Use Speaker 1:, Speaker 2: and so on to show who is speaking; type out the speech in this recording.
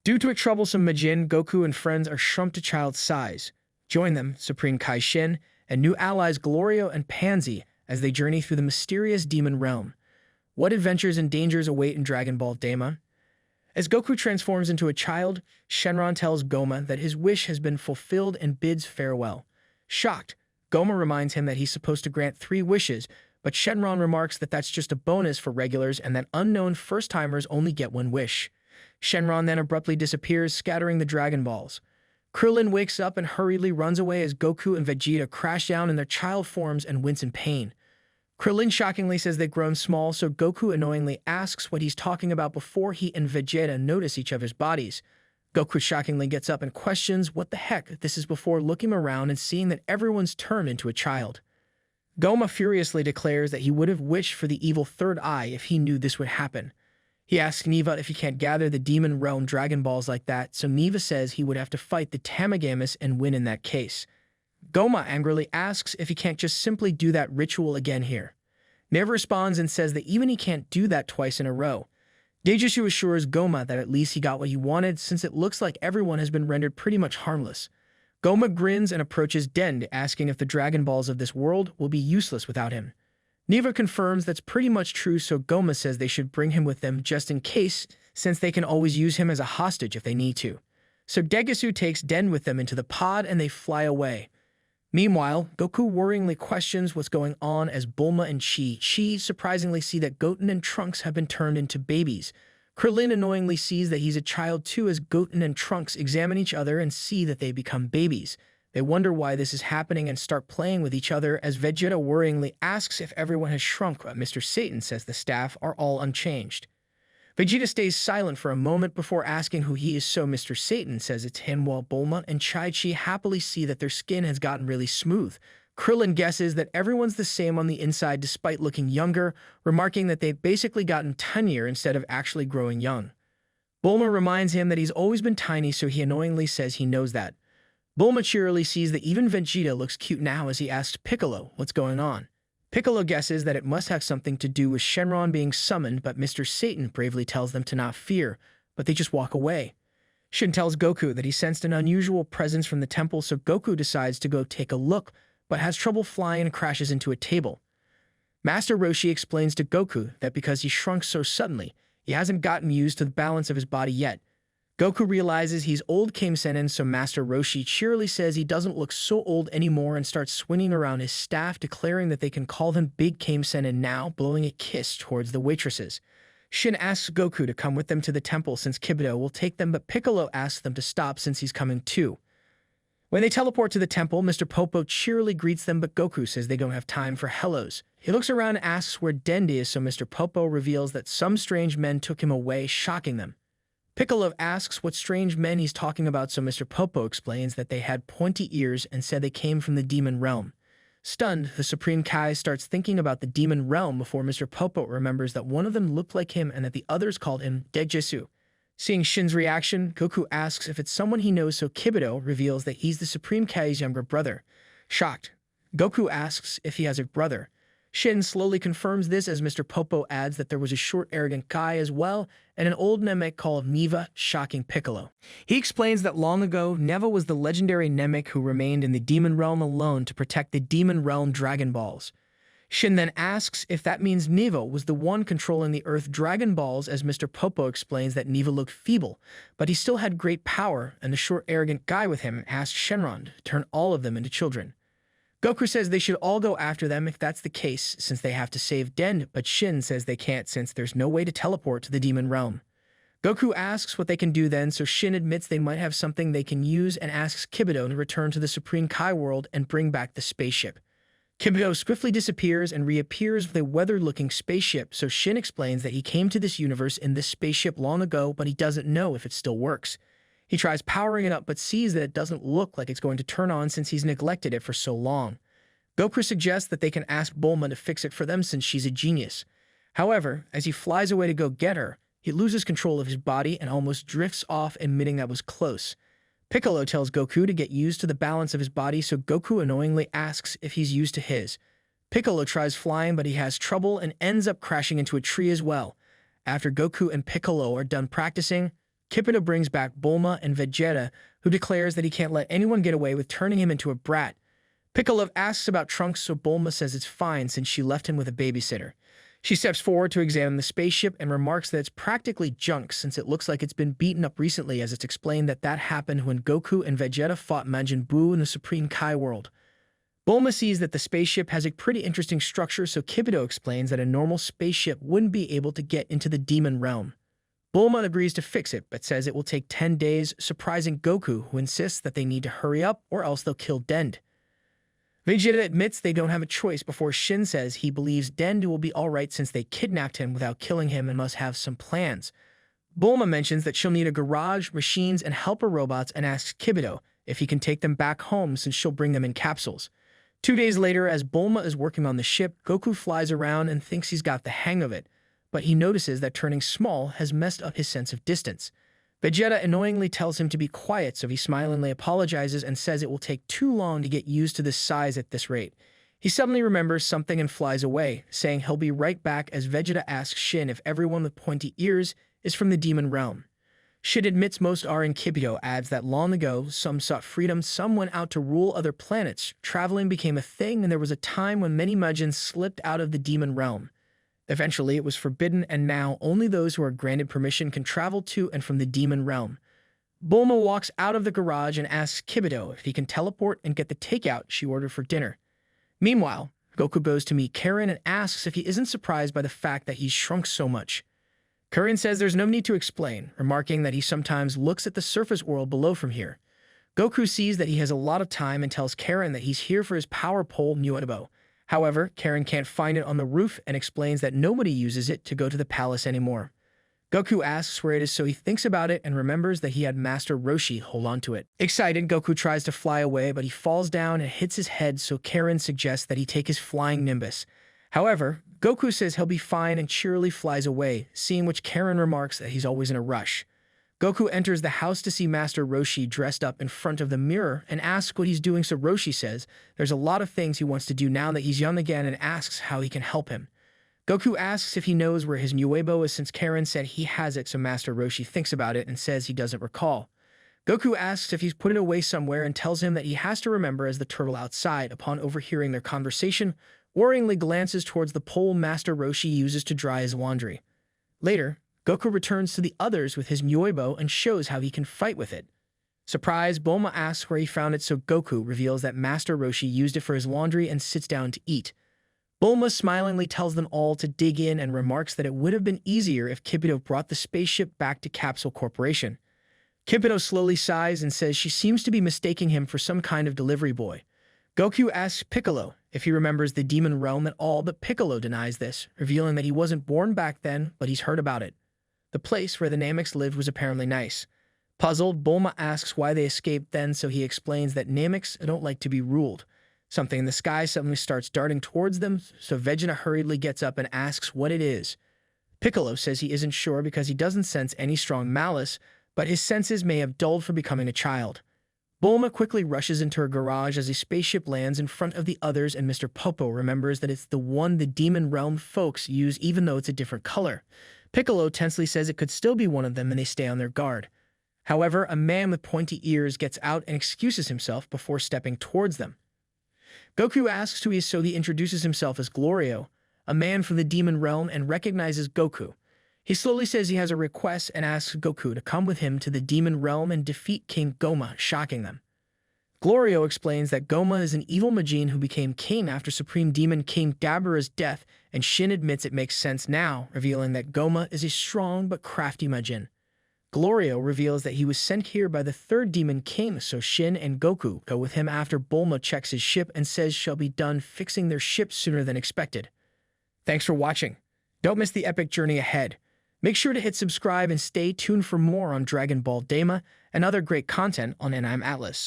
Speaker 1: Due to a troublesome Majin, Goku and friends are shrunk to child's size. Join them, Supreme Kai Shin, and new allies Glorio and Pansy as they journey through the mysterious demon realm. What adventures and dangers await in Dragon Ball Daima? As Goku transforms into a child, Shenron tells Goma that his wish has been fulfilled and bids farewell. Shocked, Goma reminds him that he's supposed to grant 3 wishes, but Shenron remarks that that's just a bonus for regulars and that unknown first-timers only get 1 wish. Shenron then abruptly disappears, scattering the Dragon Balls. Krillin wakes up and hurriedly runs away as Goku and Vegeta crash down in their child forms and wince in pain. Krillin shockingly says they've grown small, so Goku annoyingly asks what he's talking about before he and Vegeta notice each other's bodies. Goku shockingly gets up and questions what the heck this is before looking around and seeing that everyone's turned into a child. Goma furiously declares that he would have wished for the evil third eye if he knew this would happen. He asks Neva if he can't gather the Demon Realm Dragon Balls like that, so Neva says he would have to fight the Tamagamas and win in that case. Goma angrily asks if he can't just simply do that ritual again here. Neva responds and says that even he can't do that twice in a row. Daijisu assures Goma that at least he got what he wanted, since it looks like everyone has been rendered pretty much harmless. Goma grins and approaches Dend, asking if the Dragon Balls of this world will be useless without him. Neva confirms that's pretty much true, so Goma says they should bring him with them just in case, since they can always use him as a hostage if they need to. So Daijisu takes Dend with them into the pod and they fly away. Meanwhile, Goku worryingly questions what's going on as Bulma and Chi surprisingly see that Goten and Trunks have been turned into babies. Krillin annoyingly sees that he's a child too as Goten and Trunks examine each other and see that they become babies. They wonder why this is happening and start playing with each other as Vegeta worryingly asks if everyone has shrunk, but Mr. Satan says the staff are all unchanged. Vegeta stays silent for a moment before asking who he is, so Mr. Satan says it's him, while Bulma and Chi happily see that their skin has gotten really smooth. Krillin guesses that everyone's the same on the inside despite looking younger, remarking that they've basically gotten tinier instead of actually growing young. Bulma reminds him that he's always been tiny, so he annoyingly says he knows that. Bulma cheerily sees that even Vegeta looks cute now as he asks Piccolo what's going on. Piccolo guesses that it must have something to do with Shenron being summoned, but Mr. Satan bravely tells them to not fear, but they just walk away. Shin tells Goku that he sensed an unusual presence from the temple, so Goku decides to go take a look, but has trouble flying and crashes into a table. Master Roshi explains to Goku that because he shrunk so suddenly, he hasn't gotten used to the balance of his body yet. Goku realizes he's old Kame Sennin, so Master Roshi cheerily says he doesn't look so old anymore and starts swinging around his staff, declaring that they can call him Big Kame Sennin now, blowing a kiss towards the waitresses. Shin asks Goku to come with them to the temple since Kibido will take them, but Piccolo asks them to stop since he's coming too. When they teleport to the temple, Mr. Popo cheerily greets them, but Goku says they don't have time for hellos. He looks around and asks where Dend is, so Mr. Popo reveals that some strange men took him away, shocking them. Piccolo asks what strange men he's talking about, so Mr. Popo explains that they had pointy ears and said they came from the demon realm. Stunned, the Supreme Kai starts thinking about the demon realm before Mr. Popo remembers that one of them looked like him and that the others called him Daijisu. Seeing Shin's reaction, Goku asks if it's someone he knows, so Kibido reveals that he's the Supreme Kai's younger brother. Shocked, Goku asks if he has a brother. Shin slowly confirms this as Mr. Popo adds that there was a short, arrogant guy as well, and an old Namek called Neva, shocking Piccolo. He explains that long ago, Neva was the legendary Namek who remained in the Demon Realm alone to protect the Demon Realm Dragon Balls. Shin then asks if that means Neva was the one controlling the Earth Dragon Balls, as Mr. Popo explains that Neva looked feeble, but he still had great power, and the short, arrogant guy with him asked Shenron to turn all of them into children. Goku says they should all go after them if that's the case, since they have to save Dend, but Shin says they can't since there's no way to teleport to the Demon Realm. Goku asks what they can do then, so Shin admits they might have something they can use and asks Kibido to return to the Supreme Kai world and bring back the spaceship. Kibido swiftly disappears and reappears with a weathered-looking spaceship, so Shin explains that he came to this universe in this spaceship long ago, but he doesn't know if it still works. He tries powering it up but sees that it doesn't look like it's going to turn on since he's neglected it for so long. Goku suggests that they can ask Bulma to fix it for them since she's a genius. However, as he flies away to go get her, he loses control of his body and almost drifts off, admitting that was close. Piccolo tells Goku to get used to the balance of his body, so Goku annoyingly asks if he's used to his. Piccolo tries flying, but he has trouble and ends up crashing into a tree as well. After Goku and Piccolo are done practicing, Kipito brings back Bulma and Vegeta, who declares that he can't let anyone get away with turning him into a brat. Piccolo asks about Trunks, so Bulma says it's fine since she left him with a babysitter. She steps forward to examine the spaceship and remarks that it's practically junk since it looks like it's been beaten up recently, as it's explained that happened when Goku and Vegeta fought Majin Buu in the Supreme Kai world. Bulma sees that the spaceship has a pretty interesting structure, so Kipito explains that a normal spaceship wouldn't be able to get into the demon realm. Bulma agrees to fix it, but says it will take 10 days, surprising Goku, who insists that they need to hurry up or else they'll kill Dend. Vegeta admits they don't have a choice before Shin says he believes Dend will be alright since they kidnapped him without killing him and must have some plans. Bulma mentions that she'll need a garage, machines, and helper robots and asks Kibito if he can take them back home since she'll bring them in capsules. 2 days later, as Bulma is working on the ship, Goku flies around and thinks he's got the hang of it, but he notices that turning small has messed up his sense of distance. Vegeta annoyingly tells him to be quiet, so he smilingly apologizes and says it will take too long to get used to this size at this rate. He suddenly remembers something and flies away, saying he'll be right back as Vegeta asks Shin if everyone with pointy ears is from the demon realm. Shin admits most are, and Kibito adds that long ago, some sought freedom, some went out to rule other planets, traveling became a thing, and there was a time when many Majins slipped out of the demon realm. Eventually, it was forbidden, and now only those who are granted permission can travel to and from the demon realm. Bulma walks out of the garage and asks Kibito if he can teleport and get the takeout she ordered for dinner. Meanwhile, Goku goes to meet Karin and asks if he isn't surprised by the fact that he's shrunk so much. Karin says there's no need to explain, remarking that he sometimes looks at the surface world below from here. Goku sees that he has a lot of time and tells Karin that he's here for his power pole Nuebo. However, Karin can't find it on the roof and explains that nobody uses it to go to the palace anymore. Goku asks where it is, so he thinks about it and remembers that he had Master Roshi hold on to it. Excited, Goku tries to fly away, but he falls down and hits his head, so Karin suggests that he take his flying Nimbus. However, Goku says he'll be fine and cheerily flies away, seeing which Karin remarks that he's always in a rush. Goku enters the house to see Master Roshi dressed up in front of the mirror and asks what he's doing, so Roshi says there's a lot of things he wants to do now that he's young again and asks how he can help him. Goku asks if he knows where his Nuebo is since Karin said he has it, so Master Roshi thinks about it and says he doesn't recall. Goku asks if he's put it away somewhere and tells him that he has to remember as the turtle outside. Upon overhearing their conversation, worryingly glances towards the pole Master Roshi uses to dry his laundry. Later, Goku returns to the others with his Nuebo and shows how he can fight with it. Surprised, Bulma asks where he found it, so Goku reveals that Master Roshi used it for his laundry and sits down to eat. Bulma smilingly tells them all to dig in and remarks that it would have been easier if Kibito brought the spaceship back to Capsule Corporation. Kibito slowly sighs and says she seems to be mistaking him for some kind of delivery boy. Goku asks Piccolo if he remembers the demon realm at all, but Piccolo denies this, revealing that he wasn't born back then, but he's heard about it. The place where the Nameks lived was apparently nice. Puzzled, Bulma asks why they escaped then, so he explains that Nameks don't like to be ruled. Something in the sky suddenly starts darting towards them, so Vegeta hurriedly gets up and asks what it is. Piccolo says he isn't sure because he doesn't sense any strong malice, but his senses may have dulled for becoming a child. Bulma quickly rushes into her garage as a spaceship lands in front of the others, and Mr. Popo remembers that it's the one the Demon Realm folks use even though it's a different color. Piccolo tensely says it could still be one of them and they stay on their guard. However, a man with pointy ears gets out and excuses himself before stepping towards them. Goku asks who he is, so he introduces himself as Glorio, a man from the Demon Realm, and recognizes Goku. He slowly says he has a request and asks Goku to come with him to the Demon Realm and defeat King Goma, shocking them. Glorio explains that Goma is an evil Majin who became king after Supreme Demon King Dabura's death, and Shin admits it makes sense now, revealing that Goma is a strong but crafty Majin. Glorio reveals that he was sent here by the third Demon King, so Shin and Goku go with him after Bulma checks his ship and says she'll be done fixing their ship sooner than expected. Thanks for watching. Don't miss the epic journey ahead. Make sure to hit subscribe and stay tuned for more on Dragon Ball Daima and other great content on Anime Atlas.